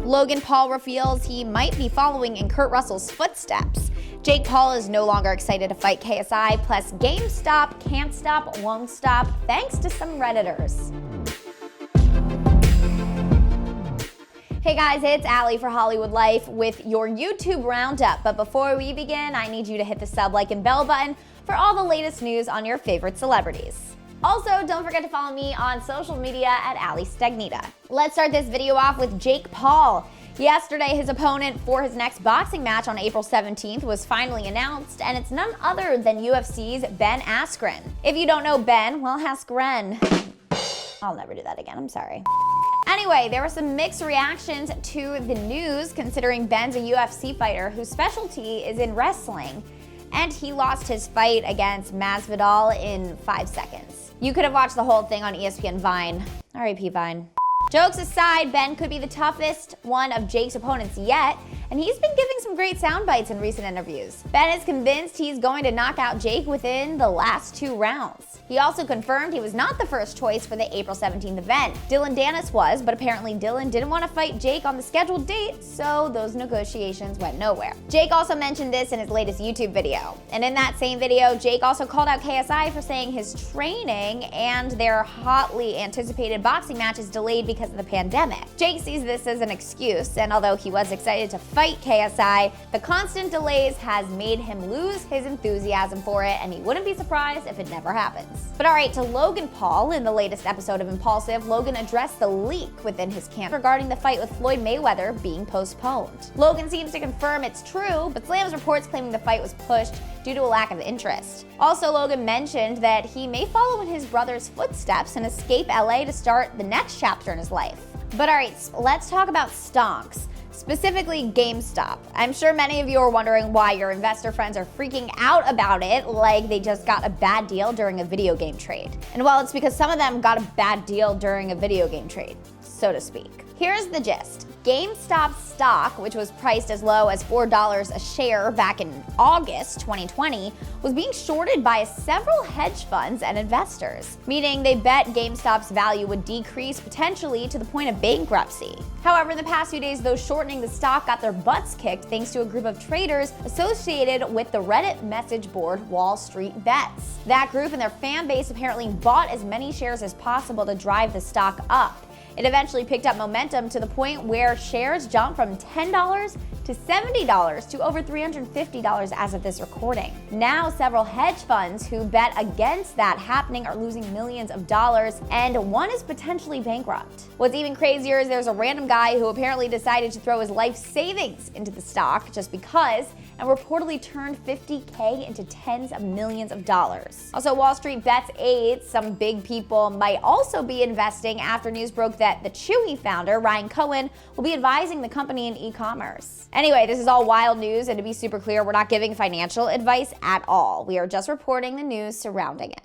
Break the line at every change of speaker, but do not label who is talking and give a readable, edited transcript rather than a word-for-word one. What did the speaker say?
Logan Paul reveals he might be following in Kurt Russell's footsteps. Jake Paul is no longer excited to fight KSI, plus GameStop can't stop, won't stop, thanks to some Redditors. Hey guys, it's Ali for Hollywood Life with your YouTube roundup. But before we begin, I need you to hit the sub, like, and bell button for all the latest news on your favorite celebrities. Also, don't forget to follow me on social media at Ali Stagnitta. Let's start this video off with Jake Paul. Yesterday, his opponent for his next boxing match on April 17th was finally announced, and it's none other than UFC's Ben Askren. If you don't know Ben, well, ask Ren. I'll never do that again, I'm sorry. Anyway, there were some mixed reactions to the news considering Ben's a UFC fighter whose specialty is in wrestling, and he lost his fight against Masvidal in 5 seconds. You could have watched the whole thing on ESPN Vine. R.I.P. Vine. Jokes aside, Ben could be the toughest one of Jake's opponents yet, and he's been giving some great sound bites in recent interviews. Ben is convinced he's going to knock out Jake within the last 2 rounds. He also confirmed he was not the first choice for the April 17th event. Dylan Dennis was, but apparently Dylan didn't want to fight Jake on the scheduled date, so those negotiations went nowhere. Jake also mentioned this in his latest YouTube video. And in that same video, Jake also called out KSI for saying his training and their hotly anticipated boxing match is delayed because of the pandemic. Jake sees this as an excuse, and although he was excited to fight KSI, the constant delays has made him lose his enthusiasm for it, and he wouldn't be surprised if it never happens. But alright, to Logan Paul, in the latest episode of Impulsive, Logan addressed the leak within his camp regarding the fight with Floyd Mayweather being postponed. Logan seems to confirm it's true, but slams reports claiming the fight was pushed due to a lack of interest. Also, Logan mentioned that he may follow in his brother's footsteps and escape LA to start the next chapter in his life. But alright, let's talk about stonks. Specifically GameStop. I'm sure many of you are wondering why your investor friends are freaking out about it like they just got a bad deal during a video game trade. And well, it's because some of them got a bad deal during a video game trade, so to speak. Here's the gist. GameStop stock, which was priced as low as $4 a share back in August 2020, was being shorted by several hedge funds and investors, meaning they bet GameStop's value would decrease potentially to the point of bankruptcy. However, in the past few days, those shortening the stock got their butts kicked thanks to a group of traders associated with the Reddit message board Wall Street Bets. That group and their fan base apparently bought as many shares as possible to drive the stock up. It eventually picked up momentum to the point where shares jumped from $10 to $70 to over $350 as of this recording. Now, several hedge funds who bet against that happening are losing millions of dollars, and one is potentially bankrupt. What's even crazier is there's a random guy who apparently decided to throw his life savings into the stock just because, and reportedly turned $50K into tens of millions of dollars. Also, Wall Street Bets aides some big people might also be investing after news broke that the Chewy founder, Ryan Cohen, will be advising the company in e-commerce. Anyway, this is all wild news, and to be super clear, we're not giving financial advice at all. We are just reporting the news surrounding it.